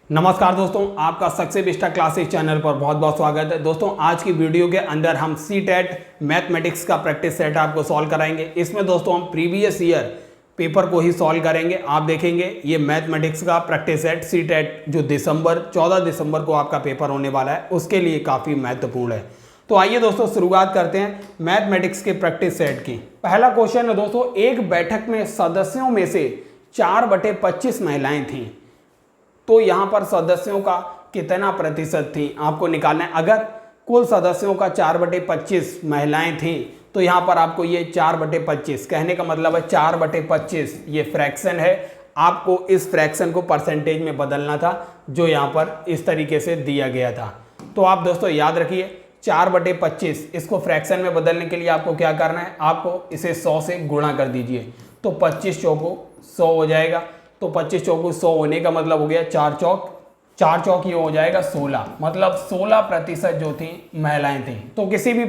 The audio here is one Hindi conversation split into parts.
नमस्कार दोस्तों, आपका सक्सेस बिस्टा क्लासेस चैनल पर बहुत बहुत स्वागत है। दोस्तों आज की वीडियो के अंदर हम सीटेट मैथमेटिक्स का प्रैक्टिस सेट आपको सॉल्व कराएंगे। इसमें दोस्तों हम प्रीवियस ईयर पेपर को ही सॉल्व करेंगे। आप देखेंगे ये मैथमेटिक्स का प्रैक्टिस सेट सीटेट जो 14 दिसंबर को आपका पेपर होने वाला है उसके लिए काफ़ी महत्वपूर्ण है। तो आइए दोस्तों शुरुआत करते हैं मैथमेटिक्स के प्रैक्टिस सेट की। पहला क्वेश्चन है दोस्तों, एक बैठक में सदस्यों में से 4/25 महिलाएं थीं, तो यहाँ पर सदस्यों का कितना प्रतिशत थी आपको निकालना है। अगर कुल सदस्यों का 4/25 महिलाएं थी तो यहाँ पर आपको ये 4/25 कहने का मतलब है 4/25 ये फ्रैक्शन है। आपको इस फ्रैक्शन को परसेंटेज में बदलना था जो यहाँ पर इस तरीके से दिया गया था। तो आप दोस्तों याद रखिए 4/25 इसको फ्रैक्शन में बदलने के लिए आपको क्या करना है, आपको इसे 100 से गुणा कर दीजिए तो 25 चौको 100 हो जाएगा। तो 25 चौको 100 होने का मतलब हो गया 4 चौक ये हो जाएगा 16, मतलब 16% जो थी महिलाएं थी। तो किसी भी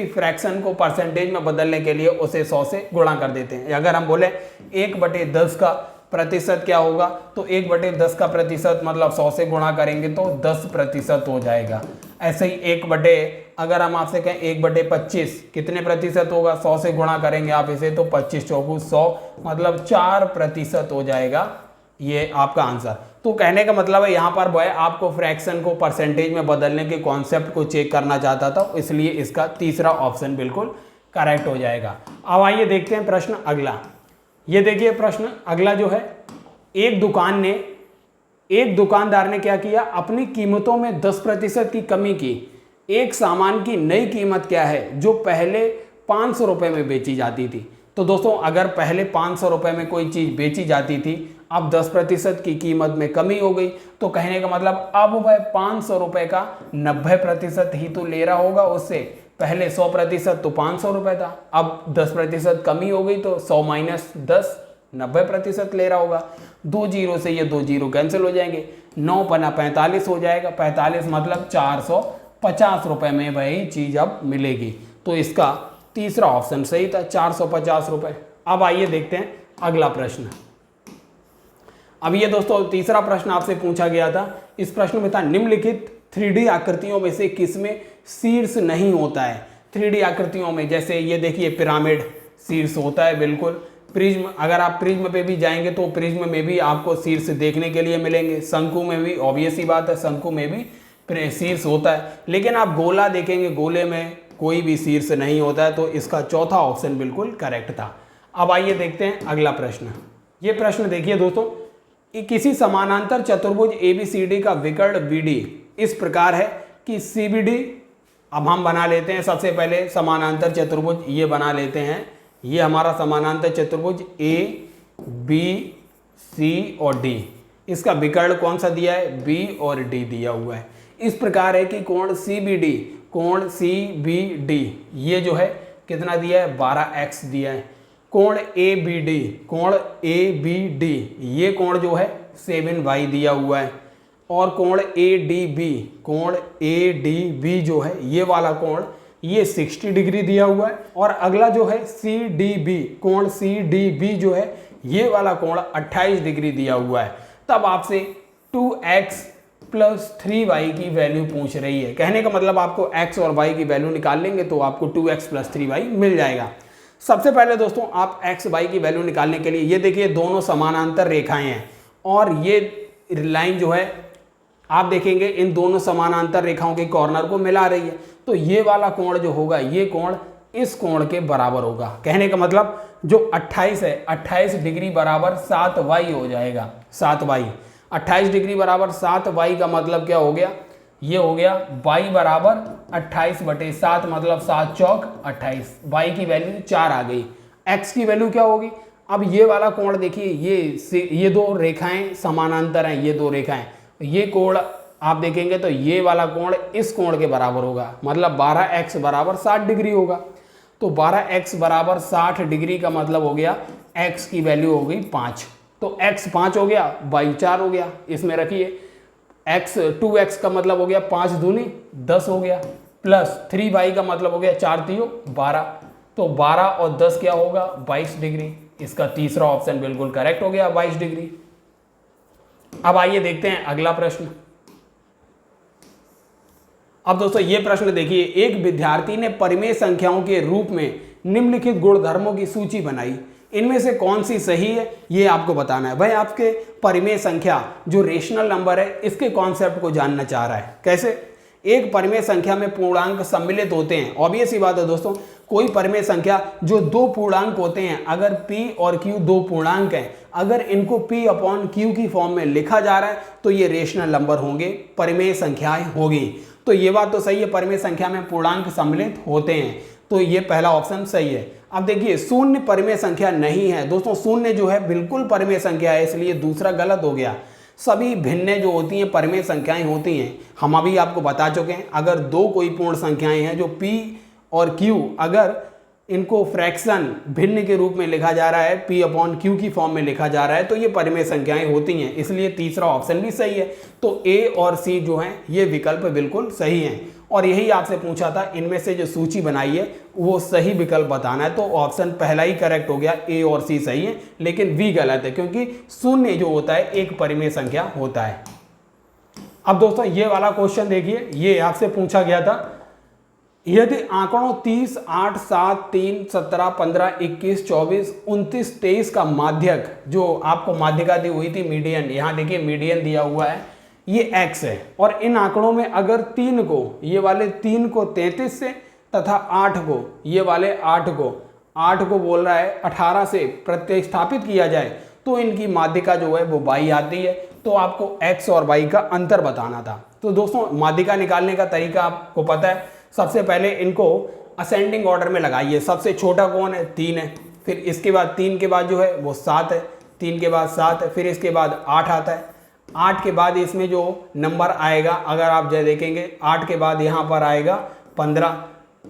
फ्रैक्शन को परसेंटेज में बदलने के लिए उसे 100 से गुणा कर देते हैं। अगर हम बोले 1/10 का प्रतिशत क्या होगा, तो 1/10 का प्रतिशत मतलब 100 से गुणा करेंगे तो 10% हो जाएगा। ऐसे ही अगर हम आपसे कहें 1/25 कितने प्रतिशत होगा, 100 से गुणा करेंगे आप इसे तो 25 चौको 100 मतलब 4% हो जाएगा ये आपका आंसर। तो कहने का मतलब है यहाँ पर बॉय आपको फ्रैक्शन को परसेंटेज में बदलने के कॉन्सेप्ट को चेक करना चाहता था, इसलिए इसका तीसरा ऑप्शन बिल्कुल करेक्ट हो जाएगा। अब आइए देखते हैं प्रश्न अगला। ये देखिए प्रश्न अगला जो है, एक दुकानदार ने क्या किया, अपनी कीमतों में 10% की कमी की। एक सामान की नई कीमत क्या है जो पहले 500 रुपये में बेची जाती थी। तो दोस्तों अगर पहले 500 रुपये में कोई चीज़ बेची जाती थी, अब 10% की कीमत में कमी हो गई, तो कहने का मतलब अब वह 500 रुपये का 90% ही तो ले रहा होगा उससे। पहले 100% तो 500 रुपये था, अब 10% कमी हो गई तो 100 - 10 90% ले रहा होगा। 2 जीरो से ये 2 जीरो कैंसिल हो जाएंगे, 9 पना 45 हो जाएगा। 45 मतलब 450 रुपये में वही चीज़ अब मिलेगी। तो इसका तीसरा ऑप्शन सही था, 450 रुपये। अब आइए देखते हैं अगला प्रश्न। अब ये दोस्तों तीसरा प्रश्न आपसे पूछा गया था। इस प्रश्न में था निम्नलिखित 3D आकृतियों में से किसमें शीर्ष नहीं होता है। 3D आकृतियों में जैसे ये देखिए पिरामिड शीर्ष होता है बिल्कुल। प्रिज्म, अगर आप प्रिज्म पे भी जाएंगे तो प्रिज्म में भी आपको शीर्ष देखने के लिए मिलेंगे। शंकु में भी ऑब्वियस ही बात है, शंकु में भी शीर्ष होता है। लेकिन आप गोला देखेंगे, गोले में कोई भी शीर्ष नहीं होता है। तो इसका चौथा ऑप्शन बिल्कुल करेक्ट था। अब आइए देखते हैं अगला प्रश्न। ये प्रश्न देखिए दोस्तों, किसी समानांतर चतुर्भुज ABCD का विकर्ण BD इस प्रकार है कि CBD, अब हम बना लेते हैं सबसे पहले समानांतर चतुर्भुज ये बना लेते हैं। ये हमारा समानांतर चतुर्भुज ABC और D, इसका विकर्ण कौन सा दिया है, B और D दिया हुआ है। इस प्रकार है कि कोण CBD ये जो है कितना दिया है, 12x दिया है। कोण ABD ये कोण जो है 7y दिया हुआ है। और कोण ADB जो है ये वाला कोण ये 60 डिग्री दिया हुआ है। और अगला जो है कोण CDB जो है ये वाला कोण 28 डिग्री दिया हुआ है। तब आपसे 2x + 3y की वैल्यू पूछ रही है। कहने का मतलब आपको x और y की वैल्यू निकाल लेंगे तो आपको 2x + 3y मिल जाएगा। सबसे पहले दोस्तों आप x y की वैल्यू निकालने के लिए ये देखिए दोनों समानांतर रेखाएं हैं और ये लाइन जो है आप देखेंगे इन दोनों समानांतर रेखाओं के कॉर्नर को मिला रही है। तो ये वाला कोण जो होगा ये कोण इस कोण के बराबर होगा। कहने का मतलब जो 28 है 28 डिग्री बराबर 7y हो जाएगा। 7y 28 डिग्री बराबर 7y का मतलब क्या हो गया, ये हो गया y बराबर 28/7 मतलब 7 चौक 28। y की वैल्यू 4 आ गई। x की वैल्यू क्या होगी, अब ये वाला कोण देखिए ये दो रेखाएं समानांतर हैं, ये दो रेखाएं, ये कोण आप देखेंगे तो ये वाला कोण इस कोण के बराबर होगा, मतलब 12x बराबर 60 डिग्री होगा। तो 12x बराबर 60 डिग्री का मतलब हो गया x की वैल्यू हो गई 5। तो x 5 हो गया, y 4 हो गया। इसमें रखिए 2x का मतलब हो गया 5 दूनी 10 हो गया, प्लस 3y का मतलब हो गया 4 तियो 12। तो 12 और 10 क्या होगा, 22 डिग्री। इसका तीसरा ऑप्शन बिल्कुल करेक्ट हो गया, 22 डिग्री। अब आइए देखते हैं अगला प्रश्न। अब दोस्तों ये प्रश्न देखिए, एक विद्यार्थी ने परिमेय संख्याओं के रूप में निम्नलिखित गुणधर्मों की सूची बनाई, इनमें से कौन सी सही है ये आपको बताना है। भाई आपके परिमेय संख्या जो रेशनल नंबर है इसके कॉन्सेप्ट को जानना चाह रहा है। कैसे? एक परिमेय संख्या में पूर्णांक सम्मिलित होते हैं। ऑब्वियस ही बात है दोस्तों, कोई परिमेय संख्या जो दो पूर्णांक होते हैं, अगर p और q दो पूर्णांक हैं, अगर इनको p अपॉन q की फॉर्म में लिखा जा रहा है तो ये रेशनल नंबर होंगे, परिमेय संख्याएं होगी। तो ये बात तो सही है, परिमेय संख्या में पूर्णांक सम्मिलित होते हैं, तो ये पहला ऑप्शन सही है। अब देखिए शून्य परिमेय संख्या नहीं है दोस्तों, शून्य जो है बिल्कुल परिमेय संख्या है, इसलिए दूसरा गलत हो गया। सभी भिन्न जो होती हैं परिमेय संख्याएं होती हैं, हम अभी आपको बता चुके हैं। अगर दो कोई पूर्ण संख्याएं हैं जो p और q, अगर इनको फ्रैक्शन भिन्न के रूप में लिखा जा रहा है, p अपॉन q की फॉर्म में लिखा जा रहा है, तो ये परिमेय संख्याएं होती हैं, इसलिए तीसरा ऑप्शन भी सही है। तो a और c जो हैं ये विकल्प बिल्कुल सही हैं। और यही आपसे पूछा था, इनमें से जो सूची बनाई है वो सही विकल्प बताना है, तो ऑप्शन पहला ही करेक्ट हो गया, a और c सही है, लेकिन v गलत है, क्योंकि शून्य जो होता है एक परिमेय संख्या होता है। अब दोस्तों ये वाला क्वेश्चन देखिए, ये आपसे पूछा गया था, यदि आंकड़ों 30, 8, 7, 3, 17, 15, 21, 24, 29, 23 का माध्यक, जो आपको माध्यिका दी हुई थी मीडियन, यहाँ देखिए मीडियन दिया हुआ है, ये x है। और इन आंकड़ों में अगर 3 को, ये वाले 3 को 33 से तथा 8 को, ये वाले 8 को बोल रहा है 18 से प्रतिस्थापित किया जाए तो इनकी माध्यिका जो है वो y आती है। तो आपको x और y का अंतर बताना था। तो दोस्तों माध्यिका निकालने का तरीका आपको पता है, सबसे पहले इनको असेंडिंग ऑर्डर में लगाइए। सबसे छोटा कौन है? 3 है, फिर इसके बाद 3 के बाद जो है वो 7 है, 3 के बाद 7 है, फिर इसके बाद 8 आता है। 8 के बाद इसमें जो नंबर आएगा, अगर आप जो देखेंगे 8 के बाद यहाँ पर आएगा 15,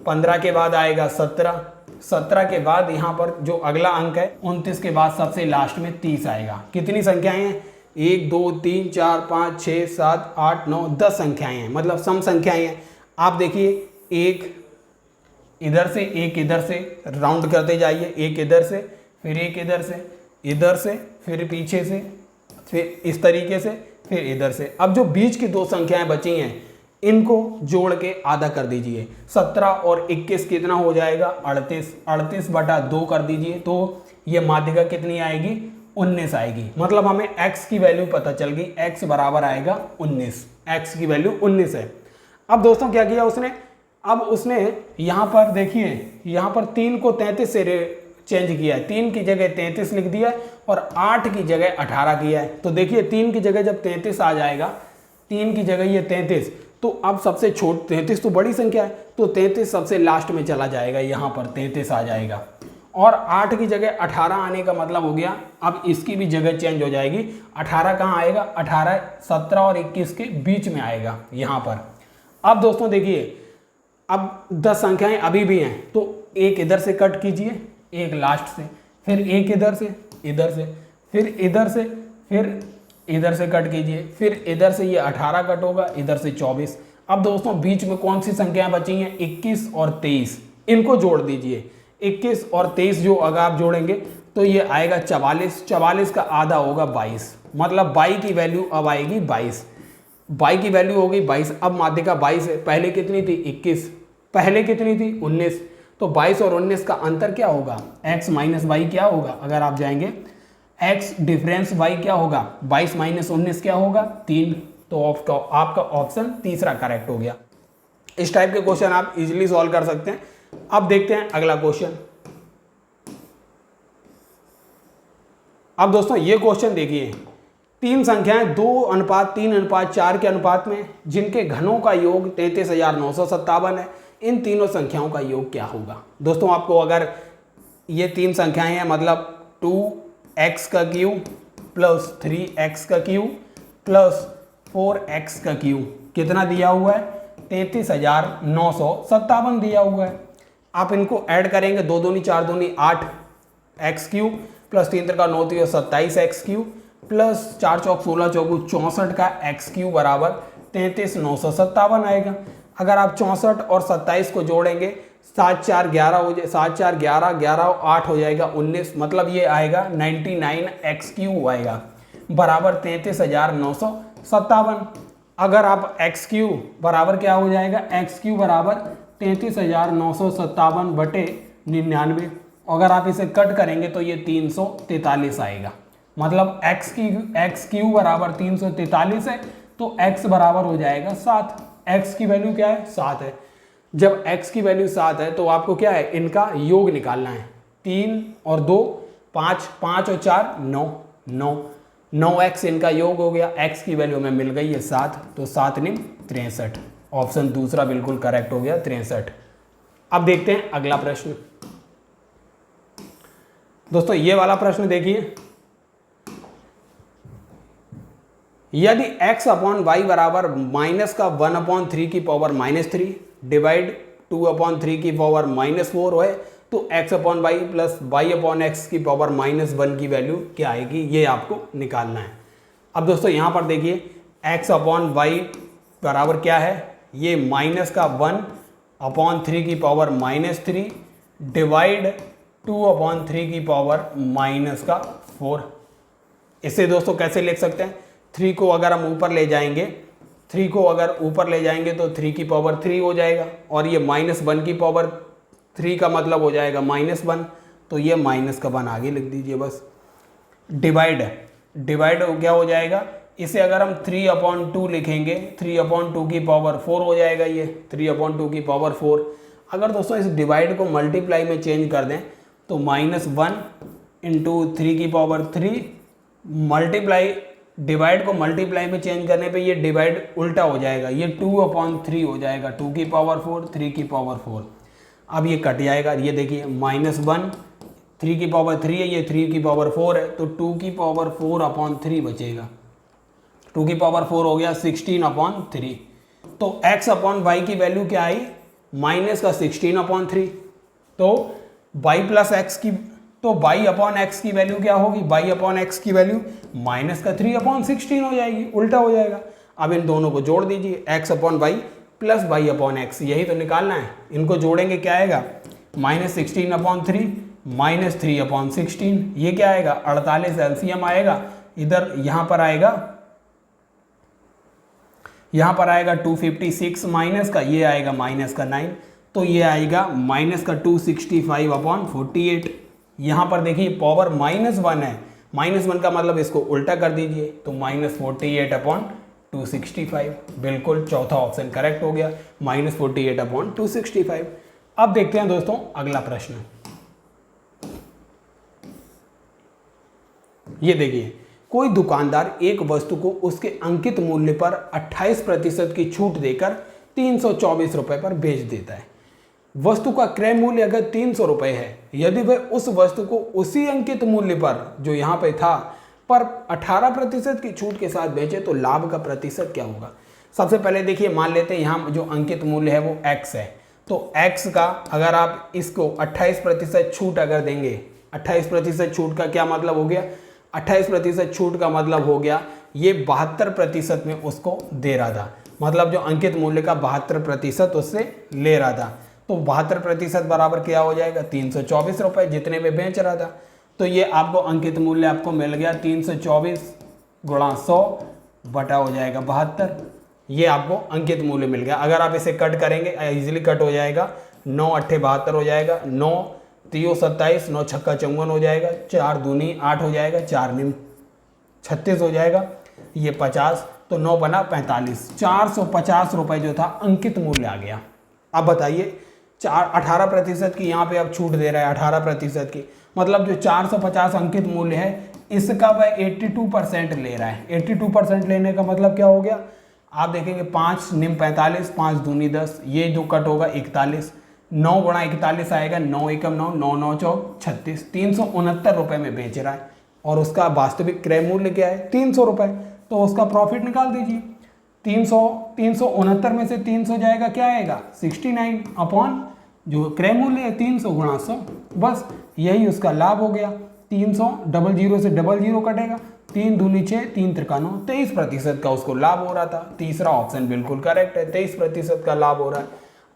15 के बाद आएगा 17, 17 के बाद यहाँ पर जो अगला अंक है 29 के बाद सबसे लास्ट में 30 आएगा। कितनी संख्याएं हैं? 1, 2, 3, 4, 5, 6, 7, 8, 9, 10 संख्याएं हैं, मतलब सम संख्याएं हैं। आप देखिए एक इधर से, एक इधर से, राउंड करते जाइए, एक इधर से, फिर एक इधर से, इधर से, फिर पीछे से, फिर इस तरीके से, फिर इधर से। अब जो बीच की दो संख्याएं बची हैं इनको जोड़ के आधा कर दीजिए। 17 और 21 कितना हो जाएगा? 38, 38 बटा 2 कर दीजिए, तो ये माध्यिका कितनी आएगी? 19 आएगी। मतलब हमें x की वैल्यू पता चल गई, x बराबर आएगा 19, x की वैल्यू 19 है। अब दोस्तों क्या किया उसने? अब उसने यहाँ पर देखिए, यहाँ पर 3 को 33 से चेंज किया है, 3 की जगह 33 लिख दिया है और 8 की जगह 18 किया है। तो देखिए 3 की जगह जब 33 आ जाएगा, 3 की जगह ये 33, तो अब सबसे छोट 33 तो बड़ी संख्या है, तो 33 सबसे लास्ट में चला जाएगा, यहाँ पर 33 आ जाएगा। और 8 की जगह 18 आने का मतलब हो गया अब इसकी भी जगह चेंज हो जाएगी। 18 कहाँ आएगा? 18 17 और 21 के बीच में आएगा यहाँ पर। अब दोस्तों देखिए, अब 10 संख्याएं अभी भी हैं, तो एक इधर से कट कीजिए, एक लास्ट से, फिर एक इधर से, इधर से, फिर इधर से, फिर इधर से कट कीजिए, फिर इधर से ये 18 कट होगा, इधर से 24। अब दोस्तों बीच में कौन सी संख्याएं बची हैं? 21 और 23, इनको जोड़ दीजिए। 21 और 23 जो अगर आप जोड़ेंगे तो ये आएगा 44, 44 का आधा होगा 22, मतलब y की वैल्यू अब आएगी 22, y की वैल्यू हो गई 22। अब माध्यिका 22 है, पहले कितनी थी? 21, पहले कितनी थी? 19, तो 22 और 19 का अंतर क्या होगा? x माइनस वाई क्या होगा? अगर आप जाएंगे x डिफरेंस y क्या होगा? 22 माइनस 19 क्या होगा? 3। तो आपका ऑप्शन तीसरा करेक्ट हो गया। इस टाइप के क्वेश्चन आप इजीली सॉल्व कर सकते हैं। अब देखते हैं अगला क्वेश्चन। अब दोस्तों ये क्वेश्चन देखिए, 3 संख्याएं 2:3:4 के अनुपात में जिनके घनों का योग 33,957 है, इन तीनों संख्याओं का योग क्या होगा? दोस्तों आपको अगर ये 3 संख्याएं हैं, मतलब 2x का क्यूब प्लस 3x का क्यूब प्लस 4x का क्यूब कितना दिया हुआ है? 33,957 दिया हुआ है। आप इनको ऐड करेंगे, 2 दूनी 4 दूनी 8 x cube plus 3 3 9 3 27 x cube plus 4 चौक 16 चौकू 64 का x क्यूब बराबर 33,957 आएगा। अगर आप 64 और 27 को जोड़ेंगे 7 4 11 हो जाए, 7 4 11 11 8 हो जाएगा 19, मतलब ये आएगा 99 x क्यूब आएगा। बराबर 33,957। अगर आप एक्स क्यू बराबर क्या हो जाएगा, एक्स क्यू बराबर 33,957 बटे 99। अगर आप इसे कट करेंगे तो ये 343 आएगा। मतलब एक्स क्यू बराबर 343 है तो एक्स बराबर हो जाएगा 7। एक्स की वैल्यू क्या है, 7 है। जब x की वैल्यू 7 है तो आपको क्या है, इनका योग निकालना है। 3 और 2 5, 5 और 4 9, 9x इनका योग हो गया। x की वैल्यू हमें मिल गई है 7, तो 7 निम 63। ऑप्शन दूसरा बिल्कुल करेक्ट हो गया, 63। अब देखते हैं अगला प्रश्न। दोस्तों ये वाला प्रश्न देखिए, यदि x अपॉन वाई बराबर माइनस का 1/3 की पावर -3 डिवाइड 2/3 की पावर -4 है तो x upon Y plus Y upon X की पावर -1 की वैल्यू क्या आएगी, ये आपको निकालना है। अब दोस्तों यहाँ पर देखिए x अपॉन वाई बराबर क्या है, ये माइनस का 1/3 की पावर -3 डिवाइड 2/3 की पावर -4। इसे दोस्तों कैसे लिख सकते हैं, 3 को अगर हम ऊपर ले जाएंगे, 3 को अगर ऊपर ले जाएंगे तो 3 की पावर 3 हो जाएगा, और ये -1 की पावर 3 का मतलब हो जाएगा -1, तो ये माइनस का 1 आगे लिख दीजिए बस। डिवाइड क्या हो जाएगा, इसे अगर हम 3/2 लिखेंगे, 3/2 की पावर 4 हो जाएगा, ये 3/2 की पावर 4। अगर दोस्तों इस डिवाइड को मल्टीप्लाई में चेंज कर दें तो -1 × 3 की पावर 3 मल्टीप्लाई, डिवाइड को मल्टीप्लाई में चेंज करने पे ये डिवाइड उल्टा हो जाएगा, ये 2/3 हो जाएगा, 2 की पावर 4 3 की पावर 4। अब ये कट जाएगा, ये देखिए -1 3 की पावर 3 है, ये 3 की पावर 4 है, तो 2 की पावर 4/3 बचेगा। 2 की पावर 4 हो गया 16/3। तो x अपॉन वाई की वैल्यू क्या आई, माइनस का 16/3। तो y प्लस एक्स की, तो y अपॉन एक्स की वैल्यू क्या होगी, y अपॉन एक्स की वैल्यू माइनस का 3/16 हो जाएगी, उल्टा हो जाएगा। अब इन दोनों को जोड़ दीजिए, x upon Y plus y upon X, यही तो निकालना है। इनको जोड़ेंगे क्या आएगा, -16/3 -3/16, ये क्या आएगा 48 एलसीएम आएगा। इधर यहाँ पर आएगा 256 माइनस का, ये आएगा -9, तो ये आएगा -265/48। यहाँ पर देखिए पावर -1 है, -1 का मतलब इसको उल्टा कर दीजिए, तो -48/265। बिल्कुल चौथा ऑप्शन करेक्ट हो गया, -48/265। अब देखते हैं दोस्तों अगला प्रश्न। ये देखिए, कोई दुकानदार एक वस्तु को उसके अंकित मूल्य पर 28% की छूट देकर 324 रुपए पर बेच देता है। वस्तु का क्रय मूल्य अगर 300 रुपए है, यदि वह उस वस्तु को उसी अंकित मूल्य पर जो यहाँ पे था पर 18% की छूट के साथ बेचे तो लाभ का प्रतिशत क्या होगा। सबसे पहले देखिए, मान लेते हैं यहाँ जो अंकित मूल्य है वो x है, तो x का अगर आप इसको 28% छूट अगर देंगे, 28% छूट का क्या मतलब हो गया, 28% छूट का मतलब हो गया ये 72% में उसको दे रहा था, मतलब जो अंकित मूल्य का 72% उससे ले रहा था, तो 72% बराबर क्या हो जाएगा 324 रुपए, जितने में बेच रहा था। तो ये आपको अंकित मूल्य आपको मिल गया 324 गुणा 100 बटा हो जाएगा 72, ये आपको अंकित मूल्य मिल गया। अगर आप इसे कट करेंगे इजीली कट हो जाएगा, 9 8 72 हो जाएगा, 9 3 27, 9 6 54 हो जाएगा, 4 दूनी 8 हो जाएगा, 4 निम 36 हो जाएगा, ये 50, तो 9 बना 45, 450 रुपए जो था अंकित मूल्य आ गया। अब बताइए 18% की यहाँ पे अब छूट दे रहा है, 18% की, मतलब जो 450 अंकित मूल्य है इसका वह 82% ले रहा है। 82% लेने का मतलब क्या हो गया, आप देखेंगे 5 निम 45, 5 दूनी 10, ये जो कट होगा 41, 9 गुणा 41 आएगा, 9 एकम 9, 9 9 चौक 36, 369 रुपए में बेच रहा है और उसका वास्तविक क्रय मूल्य क्या है 300 रुपए, तो उसका प्रॉफिट निकाल दीजिए। 369 में से 300 जाएगा, क्या आएगा 69 अपॉन जो क्रय मूल्य है 300 गुणा 100, बस यही उसका लाभ हो गया। 300 00 से 00 कटेगा, 3 दूनी 6, 3 त्रिका 9, 23% का उसको लाभ हो रहा था। तीसरा ऑप्शन बिल्कुल करेक्ट है, 23% का लाभ हो रहा है।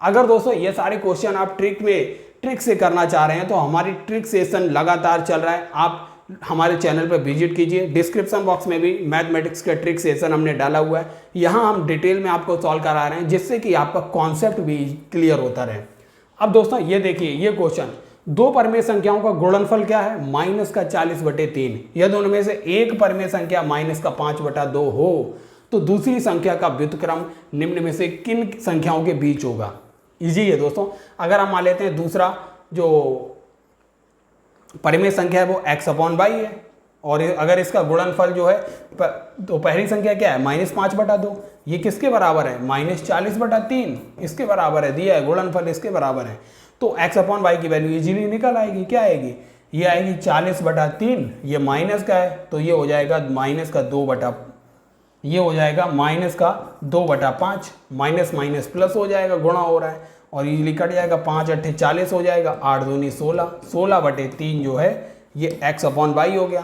अगर दोस्तों ये सारे क्वेश्चन आप ट्रिक से करना चाह रहे हैं तो हमारी ट्रिक सेशन लगातार चल रहा है, आप हमारे चैनल पर विजिट कीजिए। डिस्क्रिप्शन बॉक्स में भी मैथमेटिक्स का ट्रिक सेशन हमने डाला हुआ है, यहाँ हम डिटेल में आपको सॉल्व करा रहे हैं जिससे कि आपका कॉन्सेप्ट भी क्लियर होता रहे। अब दोस्तों ये देखिए, ये क्वेश्चन, दो परमेय संख्याओं का गुणनफल क्या है? माइनस का 40/3। यदि उनमें से एक परमेय संख्या माइनस का 5/2 हो तो दूसरी संख्या का व्युत्क्रम निम्न में से किन संख्याओं के बीच होगा? इजी है दोस्तों। अगर हम मान लेते हैं दूसरा जो परिमेय संख्या है वो x/y है, और अगर इसका गुणनफल जो है तो पहली संख्या क्या है? -5/2। ये किसके बराबर है? -40/3 इसके बराबर है, दिया है गुणनफल इसके बराबर है। तो x/y की वैल्यू इजीली निकल आएगी। क्या आएगी? ये आएगी 40/3, ये माइनस का है तो ये हो जाएगा ये हो जाएगा -2/5। माइनस माइनस प्लस हो जाएगा, गुणा हो रहा है और इजीली कट जाएगा। 5 × 8 = 40 हो जाएगा, 8 × 2 = 16, 16/3 जो है ये x/y हो गया।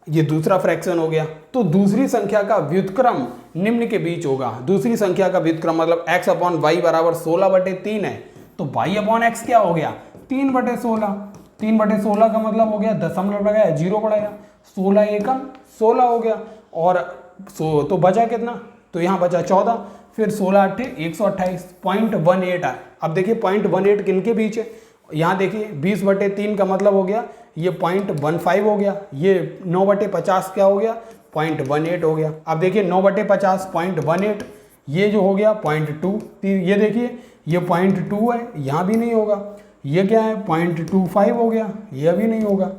ये दूसरा फ्रैक्शन हो गया। तो दूसरी संख्या का व्युत्क्रम निम्न के बीच होगा। दूसरी संख्या का व्युत्क्रम मतलब x/y बराबर 16/3 है, तो y/x क्या हो गया? 3/16। 3/16 का मतलब हो गया दशमलव लगाया, 0 बढ़ाया, 16 एकम 16 हो गया। और तो बचा कितना? तो यहाँ बचा 14, फिर 16 × 8 = 128, 0.18 है। अब देखिए 0.18 किन के बीच है? यहाँ देखिए 20/3 का मतलब हो गया ये 0.15 हो गया, ये 9/50 क्या हो गया? 0.18 हो गया। अब देखिए 9/50 0.18, ये जो हो गया 0.2, ये देखिए ये 0.2 है, यहाँ भी नहीं होगा। ये क्या है? 0.25 हो गया, यह भी नहीं होगा।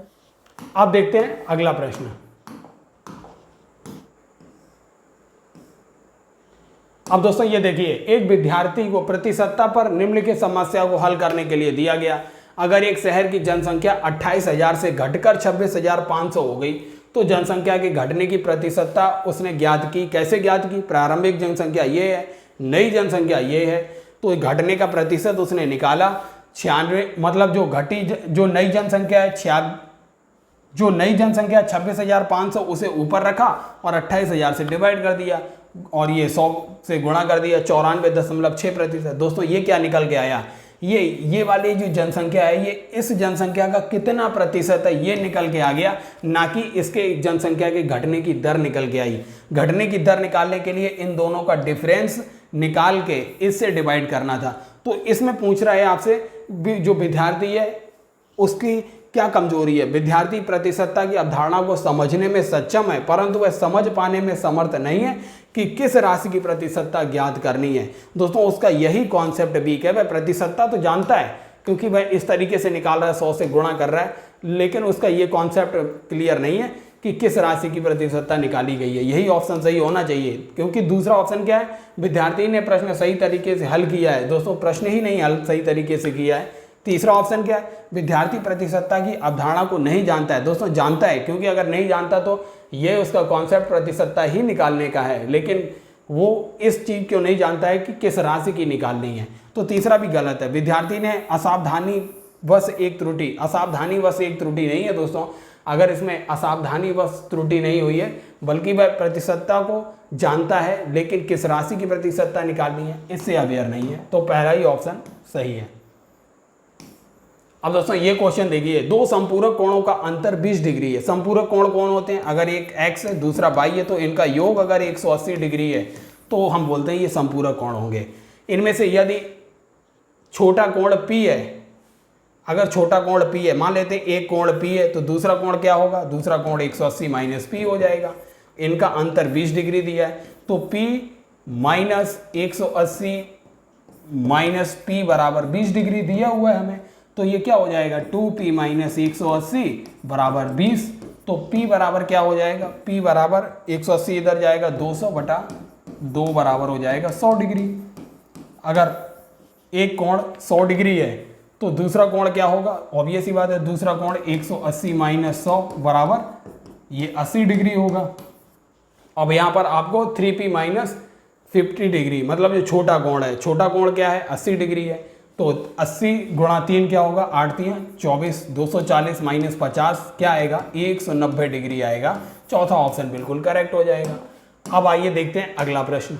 अब देखते हैं अगला प्रश्न। अब दोस्तों ये देखिए, एक विद्यार्थी को प्रतिशतता पर निम्नलिखित समस्या को हल करने के लिए दिया गया। अगर एक शहर की जनसंख्या 28,000 से घटकर 26,500 हो गई तो जनसंख्या के घटने की प्रतिशतता उसने ज्ञात की। कैसे ज्ञात की? प्रारंभिक जनसंख्या ये है, नई जनसंख्या ये है, तो घटने का प्रतिशत उसने निकाला 96। मतलब जो नई जनसंख्या है 26,500 उसे ऊपर रखा और 28,000 से डिवाइड कर दिया और ये 100 से गुणा कर दिया, 94.6%। दोस्तों ये क्या निकल के आया? ये वाली जो जनसंख्या है ये इस जनसंख्या का कितना प्रतिशत है ये निकल के आ गया, ना कि इसके जनसंख्या के घटने की दर निकल के आई। घटने की दर निकालने के लिए इन दोनों का डिफरेंस निकाल के इससे डिवाइड करना था। तो इसमें पूछ रहा है आपसे जो विद्यार्थी है उसकी क्या कमजोरी है? विद्यार्थी प्रतिशतता की अवधारणा को समझने में सक्षम है परंतु वह समझ पाने में समर्थ नहीं है कि किस राशि की प्रतिशतता ज्ञात करनी है। दोस्तों उसका यही कॉन्सेप्ट वीक है। वह प्रतिशतता तो जानता है क्योंकि वह इस तरीके से निकाल रहा है, 100 से गुणा कर रहा है, लेकिन उसका ये कॉन्सेप्ट क्लियर नहीं है कि किस राशि की प्रतिशतता निकाली गई है। यही ऑप्शन सही होना चाहिए, क्योंकि दूसरा ऑप्शन क्या है? विद्यार्थी ने प्रश्न सही तरीके से हल किया है। दोस्तों प्रश्न ही नहीं हल सही तरीके से किया है। तीसरा ऑप्शन क्या है? विद्यार्थी प्रतिशतता की अवधारणा को नहीं जानता है। दोस्तों जानता है, क्योंकि अगर नहीं जानता तो ये उसका कॉन्सेप्ट प्रतिशतता ही निकालने का है, लेकिन वो इस चीज को नहीं जानता है कि किस राशि की निकालनी है। तो तीसरा भी गलत है। विद्यार्थी ने असावधानीवश एक त्रुटि, असावधानीवश एक त्रुटि नहीं है दोस्तों। अगर इसमें असावधानीवश त्रुटि नहीं हुई है बल्कि वह प्रतिशतता को जानता है लेकिन किस राशि की प्रतिशतता निकालनी है इससे अवेयर नहीं है। तो पहला ही ऑप्शन सही है। अब दोस्तों ये क्वेश्चन देखिए, दो संपूरक कोणों का अंतर 20 डिग्री है। संपूरक कोण कौन होते हैं? अगर एक x है दूसरा y है तो इनका योग अगर 180 डिग्री है तो हम बोलते हैं ये संपूरक कोण होंगे। इनमें से यदि छोटा कोण p है, अगर छोटा कोण p है, मान लेते हैं एक कोण p है तो दूसरा कोण क्या होगा? दूसरा कोण 180 माइनस p हो जाएगा। इनका अंतर 20 डिग्री दिया है तो p माइनस 180 माइनस p बराबर 20 डिग्री दिया हुआ है हमें। तो ये क्या हो जाएगा? 2p माइनस 180 बराबर 20। तो p बराबर क्या हो जाएगा? p बराबर 180 इधर जाएगा 200/2 बराबर हो जाएगा 100 डिग्री। अगर एक कोण 100 डिग्री है तो दूसरा कोण क्या होगा? ऑब्वियस ही बात है, दूसरा कोण 180 माइनस 100 बराबर ये 80 डिग्री होगा। अब यहाँ पर आपको 3p माइनस 50 डिग्री, मतलब जो छोटा कोण है, छोटा कोण क्या है? 80 डिग्री है। तो 80 गुणा 3 क्या होगा? 8 3 24, 240 माइनस 50 क्या आएगा? 190 डिग्री आएगा। चौथा ऑप्शन बिल्कुल करेक्ट हो जाएगा। अब आइए देखते हैं अगला प्रश्न।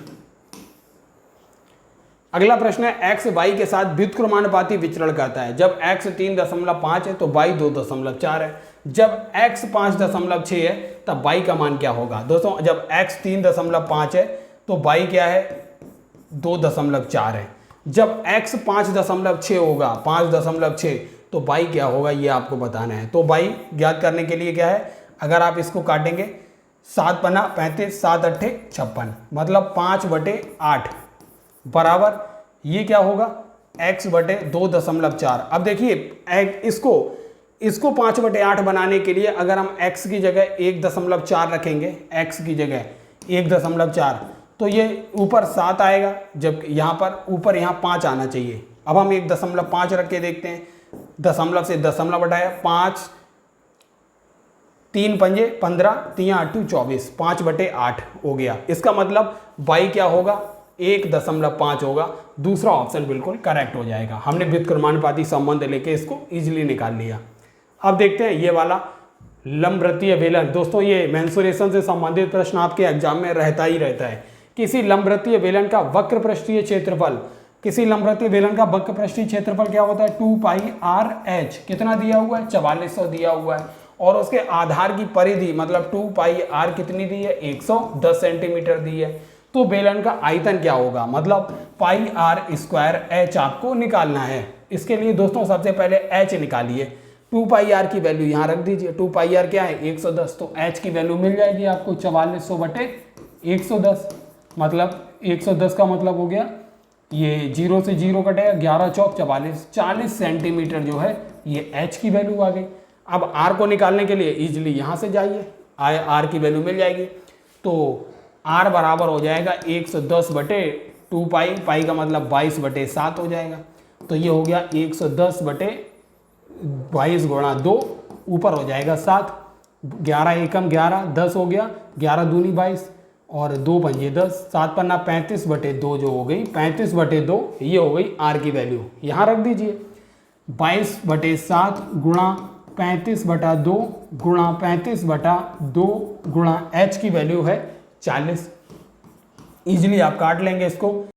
अगला प्रश्न है x y के साथ व्युत्क्रमानुपाती विचरण करता है। जब x 3.5 है तो y 2.4 है। जब x 5.6 है तब y का मान क्या होगा दोस्तों? जब x 3.5 है तो y क्या है? 2.4 है। जब x 5.6 होगा, 5.6, तो y क्या होगा ये आपको बताना है। तो y ज्ञात करने के लिए क्या है, अगर आप इसको काटेंगे 7 पन्ना 35, 7 अट्ठे 56, मतलब 5/8 बराबर ये क्या होगा? x बटे 2.4। अब देखिए इसको 5/8 बनाने के लिए अगर हम x की जगह 1.4 रखेंगे, x की जगह 1.4, तो ये ऊपर 7 आएगा, जब यहाँ पर ऊपर यहाँ 5 आना चाहिए। अब हम 1.5 रख के देखते हैं, दशमलव से दशमलव हटाया, 5 3 पंजे 15, 3 8 24, 5/8 हो गया। इसका मतलब y क्या होगा? 1.5 होगा। दूसरा ऑप्शन बिल्कुल करेक्ट हो जाएगा। हमने व्युत्क्रमानुपाती संबंध लेके इसको इजीली निकाल लिया। अब देखते हैं ये वाला लंबवृत्तीय बेलन। दोस्तों ये मेंसुरेशन से संबंधित प्रश्न आपके एग्जाम में रहता ही रहता है। किसी लंबवृत्तीय बेलन का वक्र पृष्ठीय क्षेत्रफल, किसी लंबवृत्तीय बेलन का वक्र पृष्ठीय क्षेत्रफल क्या होता है? 2πr/h। कितना दिया हुआ है? 4400 दिया हुआ है। और उसके आधार की परिधि मतलब 2πr कितनी दी है? 110 सेंटीमीटर दी है। तो बेलन का आयतन क्या होगा? मतलब πr² आपको निकालना है। इसके लिए दोस्तों सबसे पहले h निकालिए। 2πr की वैल्यू यहाँ रख दीजिए। 2πr क्या है? 110। तो h की वैल्यू मिल जाएगी आपको 4400/110। मतलब 110 का मतलब हो गया, ये 0 से 0 कटेगा, 11 चौक 44, 40 सेंटीमीटर जो है ये h की वैल्यू आ गई। अब r को निकालने के लिए इजीली यहाँ से जाइए, r की वैल्यू मिल जाएगी। तो r बराबर हो जाएगा 110/2π, पाई का मतलब 22/7 हो जाएगा। तो ये हो गया 110/22 गुणा 2, ऊपर हो जाएगा 7, 11 एकम 11, 10 हो गया, 11 दूनी 22 और 2 पंजे 10, 7 पन्ना 35/2 जो हो गई 35/2, ये हो गई r की वैल्यू। यहाँ रख दीजिए 22/7 गुणा 35/2 गुणा 35/2 गुणा h की वैल्यू है 40। इजीली आप काट लेंगे इसको।